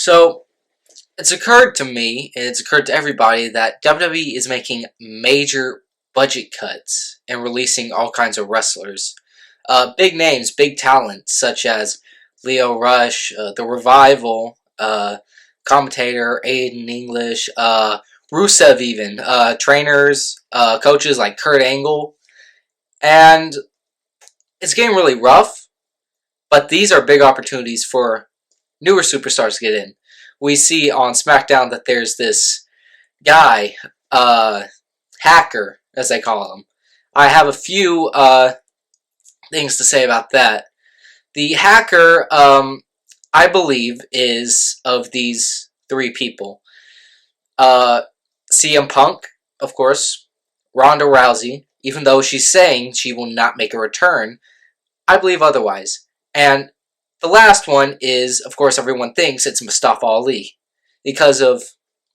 So, it's occurred to me, and it's occurred to everybody, that WWE is making major budget cuts and releasing all kinds of wrestlers. Big names, big talents, such as Leo Rush, The Revival, commentator Aiden English, Rusev even, trainers, coaches like Kurt Angle, and it's getting really rough, but these are big opportunities for newer superstars to get in. We see on SmackDown that there's this guy, Hacker, as they call him. I have a few things to say about that. The Hacker, I believe, is of these three people. CM Punk, of course, Ronda Rousey, even though she's saying she will not make a return, I believe otherwise. And the last one is, of course, everyone thinks it's Mustafa Ali, because of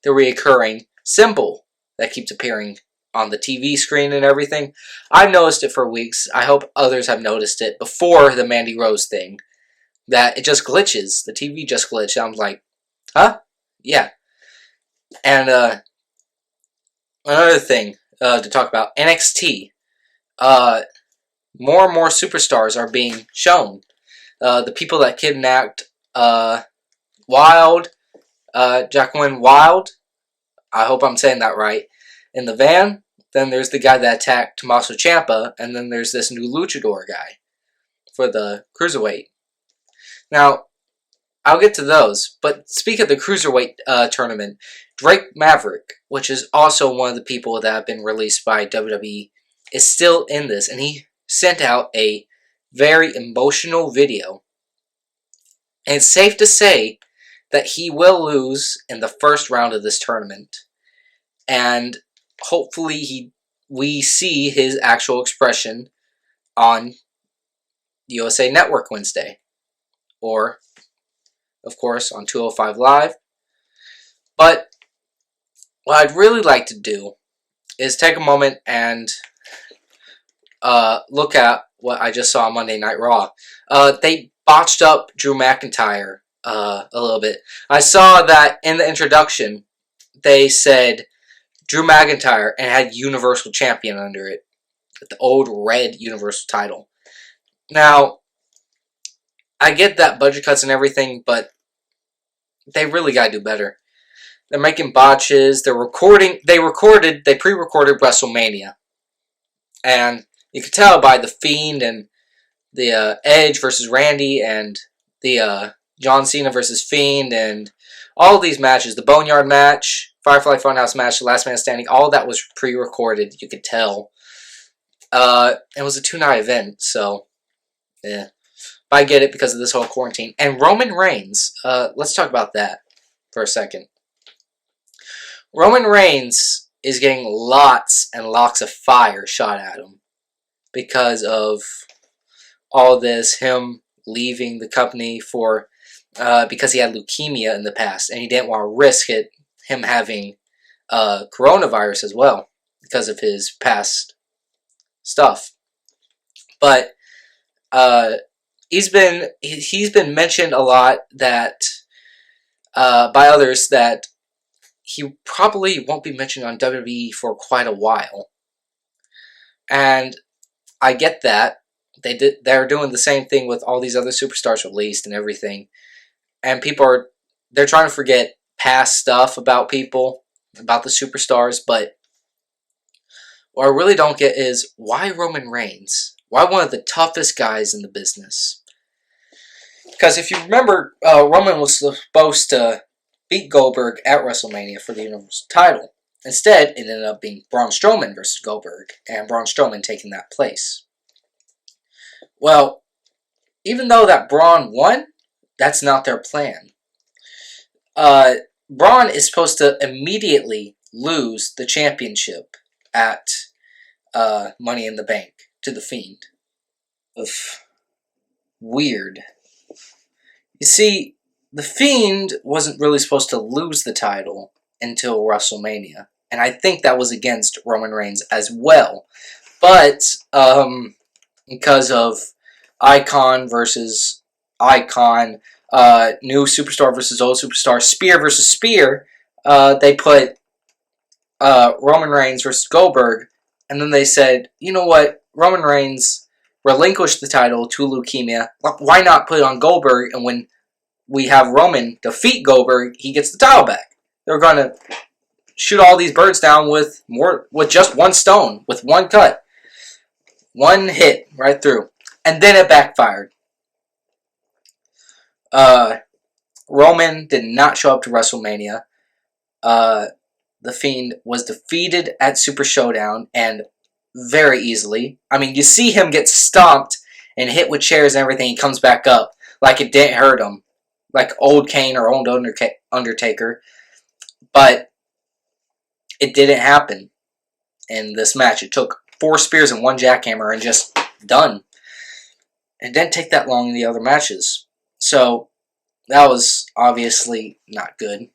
the reoccurring symbol that keeps appearing on the TV screen and everything. I've noticed it for weeks. I hope others have noticed it before the Mandy Rose thing, that it just glitches. The TV just glitched. I'm like, huh? Yeah. And another thing to talk about, NXT. More and more superstars are being shown. The people that kidnapped Jacqueline Wild, I hope I'm saying that right, in the van. Then there's the guy that attacked Tommaso Ciampa, and then there's this new luchador guy for the Cruiserweight. Now, I'll get to those, but speak of the Cruiserweight tournament, Drake Maverick, which is also one of the people that have been released by WWE, is still in this, and he sent out a very emotional video. And it's safe to say that he will lose in the first round of this tournament. And hopefully we see his actual expression on USA Network Wednesday. Or, of course, on 205 Live. But what I'd really like to do is take a moment and look at what I just saw on Monday Night Raw. They botched up Drew McIntyre a little bit. I saw that in the introduction, they said Drew McIntyre and had Universal Champion under it. The old red Universal title. Now, I get that budget cuts and everything, but they really gotta do better. They're making botches. They pre-recorded WrestleMania. And you could tell by the Fiend and the Edge versus Randy and the John Cena versus Fiend and all these matches, the Boneyard match, Firefly Funhouse match, the Last Man Standing, all that was pre-recorded, you could tell. It was a 2-night event, so, yeah. But I get it because of this whole quarantine. And Roman Reigns, let's talk about that for a second. Roman Reigns is getting lots and lots of fire shot at him because of all this, him leaving the company for because he had leukemia in the past, and he didn't want to risk it, him having coronavirus as well because of his past stuff. But he's been mentioned a lot that by others that he probably won't be mentioned on WWE for quite a while, and I get that. They're doing the same thing with all these other superstars released and everything, and they're trying to forget past stuff about people, about the superstars. But what I really don't get is why Roman Reigns? Why one of the toughest guys in the business? Because if you remember, Roman was supposed to beat Goldberg at WrestleMania for the Universal title. Instead, it ended up being Braun Strowman versus Goldberg, and Braun Strowman taking that place. Well, even though that Braun won, that's not their plan. Braun is supposed to immediately lose the championship at Money in the Bank to The Fiend. Ugh. Weird. You see, The Fiend wasn't really supposed to lose the title until WrestleMania. And I think that was against Roman Reigns as well. But, because of Icon versus Icon, new superstar versus old superstar, spear versus spear, they put Roman Reigns versus Goldberg, and then they said, you know what, Roman Reigns relinquished the title to leukemia. Why not put it on Goldberg, and when we have Roman defeat Goldberg, he gets the title back. They're going to shoot all these birds down with just one stone, with one cut. One hit right through. And then it backfired. Roman did not show up to WrestleMania. The Fiend was defeated at Super Showdown, and very easily. I mean, you see him get stomped and hit with chairs and everything. He comes back up like it didn't hurt him. Like old Kane or old Undertaker. But it didn't happen in this match. It took 4 spears and 1 jackhammer and just done. It didn't take that long in the other matches. So, that was obviously not good.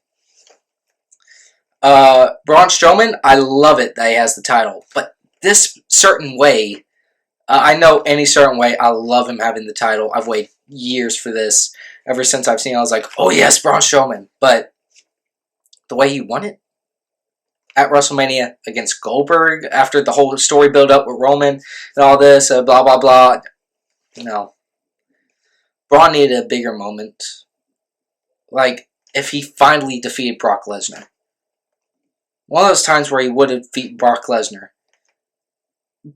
Braun Strowman, I love it that he has the title. But this certain way, I know any certain way, I love him having the title. I've waited years for this. Ever since I've seen it, I was like, oh yes, Braun Strowman. But the way he won it at WrestleMania against Goldberg, after the whole story build up with Roman and all this, blah, blah, blah. No. Braun needed a bigger moment. Like, if he finally defeated Brock Lesnar. One of those times where he would have defeated Brock Lesnar.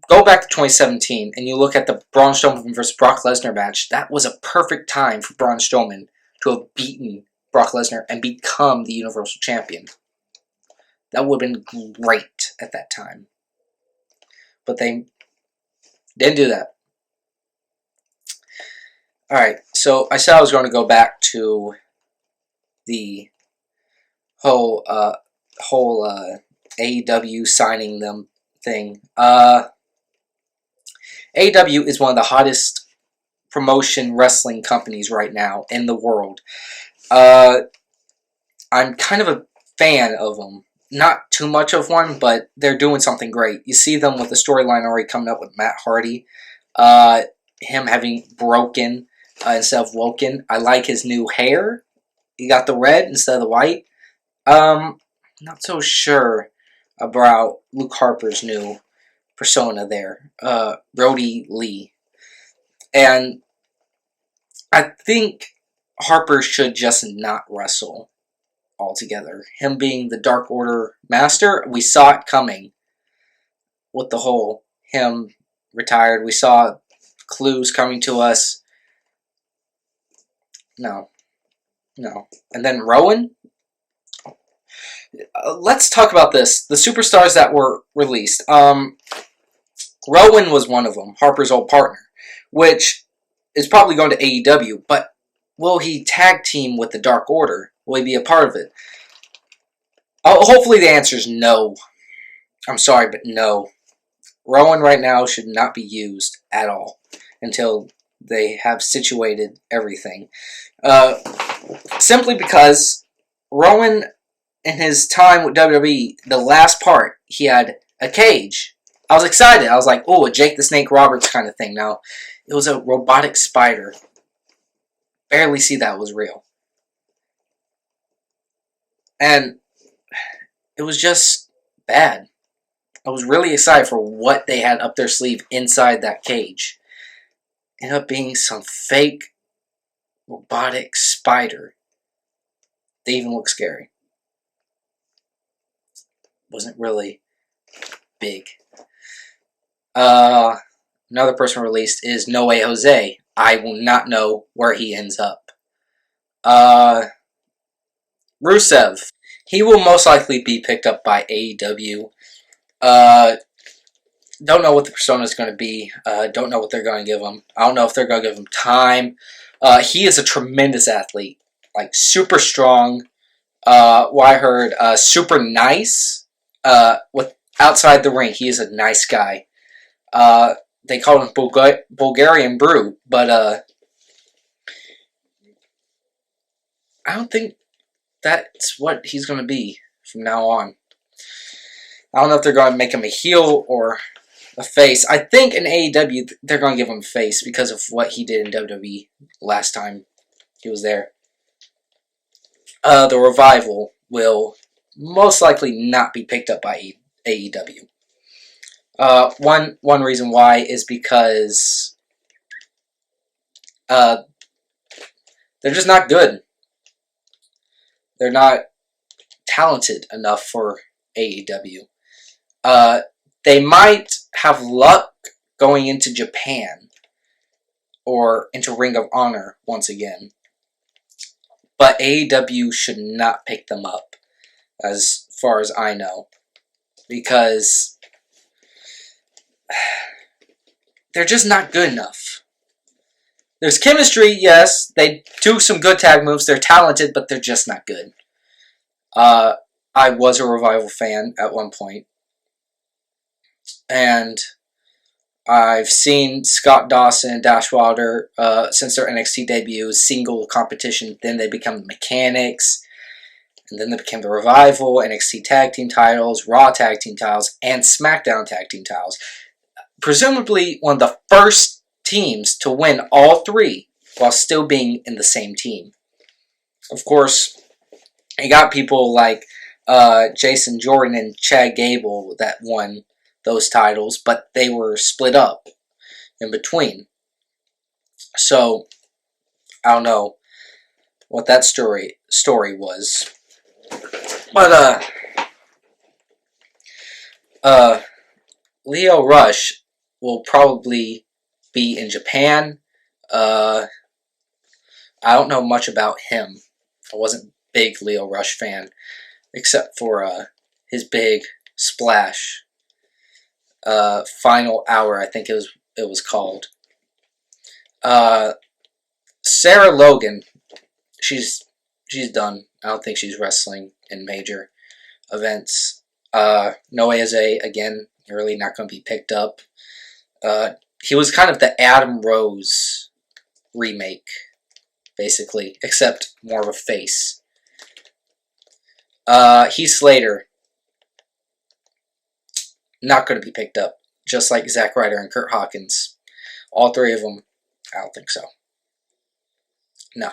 Go back to 2017 and you look at the Braun Strowman versus Brock Lesnar match. That was a perfect time for Braun Strowman to have beaten Brock Lesnar and become the Universal Champion. That would have been great at that time. But they didn't do that. Alright, so I said I was going to go back to the whole AEW signing them thing. AEW is one of the hottest promotion wrestling companies right now in the world. I'm kind of a fan of them. Not too much of one, but they're doing something great. You see them with the storyline already coming up with Matt Hardy. Him having broken instead of woken. I like his new hair. He got the red instead of the white. Not so sure about Luke Harper's new persona there. Brody Lee. And I think Harper should just not wrestle altogether. Him being the Dark Order master, we saw it coming with the whole him retired. We saw clues coming to us. No. And then Rowan? Let's talk about this. The superstars that were released. Rowan was one of them, Harper's old partner, which is probably going to AEW, but will he tag team with the Dark Order? Will he be a part of it? Hopefully the answer is no. I'm sorry, but no. Rowan right now should not be used at all until they have situated everything. Simply because Rowan, in his time with WWE, the last part, he had a cage. I was excited. I was like, oh, a Jake the Snake Roberts kind of thing. Now, it was a robotic spider. Barely see that was real. And it was just bad. I was really excited for what they had up their sleeve inside that cage. Ended up being some fake robotic spider. They even look scary. Wasn't really big. Another person released is No Way Jose. I will not know where he ends up. Rusev. He will most likely be picked up by AEW. Don't know what the persona is going to be. Don't know what they're going to give him. I don't know if they're going to give him time. He is a tremendous athlete. Like, super strong. What I heard, super nice. With outside the ring, he is a nice guy. They call him Bulgarian Brute, but I don't think that's what he's going to be from now on. I don't know if they're going to make him a heel or a face. I think in AEW, they're going to give him a face because of what he did in WWE last time he was there. the Revival will most likely not be picked up by AEW. One reason why is because they're just not good. They're not talented enough for AEW. They might have luck going into Japan or into Ring of Honor once again, but AEW should not pick them up, as far as I know, because they're just not good enough. There's chemistry, yes. They do some good tag moves. They're talented, but they're just not good. I was a Revival fan at one point, and I've seen Scott Dawson and Dash Wilder since their NXT debuts, single competition. Then they become the Mechanics, and then they became the Revival, NXT Tag Team titles, Raw Tag Team titles, and SmackDown Tag Team titles. Presumably one of the first teams to win all three while still being in the same team. Of course, you got people like Jason Jordan and Chad Gable that won those titles, but they were split up in between. So, I don't know what that story was. But, Lio Rush will probably be in Japan. I don't know much about him. I wasn't a big Lio Rush fan, except for his big splash. Final Hour, I think it was called. Sarah Logan, she's done. I don't think she's wrestling in major events. Noe Eze, again, really not going to be picked up. He was kind of the Adam Rose remake, basically, except more of a face. Heath Slater, not going to be picked up, just like Zack Ryder and Kurt Hawkins. All three of them, I don't think so. No.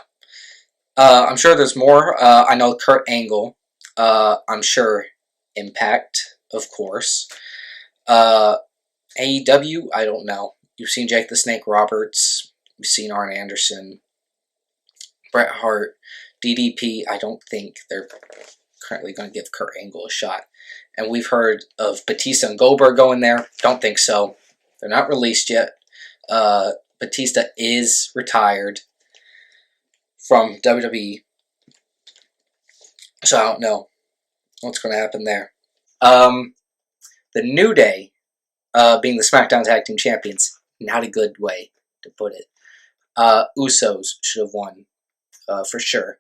I'm sure there's more. I know Kurt Angle. I'm sure Impact, of course. AEW, I don't know. You've seen Jake the Snake Roberts. You've seen Arn Anderson. Bret Hart. DDP, I don't think they're currently going to give Kurt Angle a shot. And we've heard of Batista and Goldberg going there. Don't think so. They're not released yet. Batista is retired from WWE. So I don't know what's going to happen there. The New Day, being the SmackDown Tag Team Champions, not a good way to put it. Usos should have won, for sure.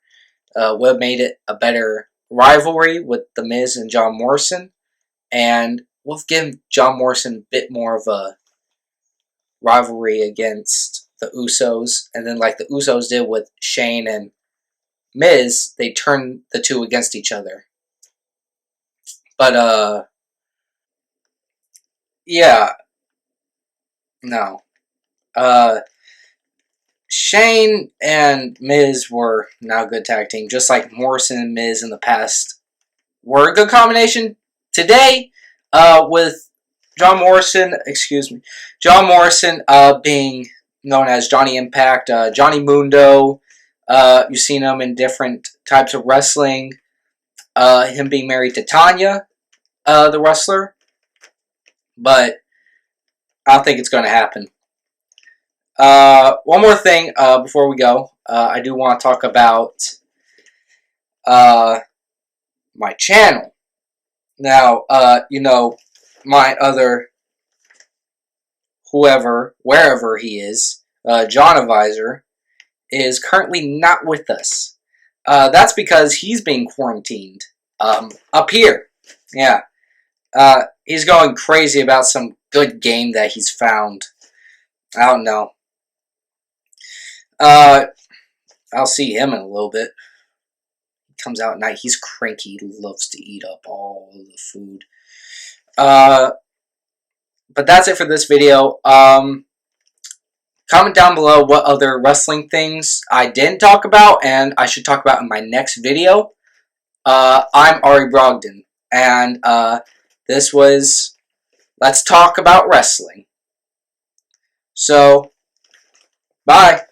Would have made it a better rivalry with The Miz and John Morrison, and would have given John Morrison a bit more of a rivalry against the Usos, and then like the Usos did with Shane and Miz, they turned the two against each other. But, yeah, no. Shane and Miz were now a good tag team, just like Morrison and Miz in the past were a good combination. Today, with John Morrison being known as Johnny Impact, Johnny Mundo, you've seen him in different types of wrestling, him being married to Tanya, the wrestler, but I don't think it's going to happen. One more thing before we go. I do want to talk about my channel. Now, my other wherever he is, John Advisor, is currently not with us. That's because he's being quarantined up here. Yeah. He's going crazy about some good game that he's found. I don't know. I'll see him in a little bit. He comes out at night. He's cranky. He loves to eat up all of the food. But that's it for this video. Comment down below what other wrestling things I didn't talk about and I should talk about in my next video. I'm Ari Brogdon, and this was Let's Talk About Wrestling. So, bye.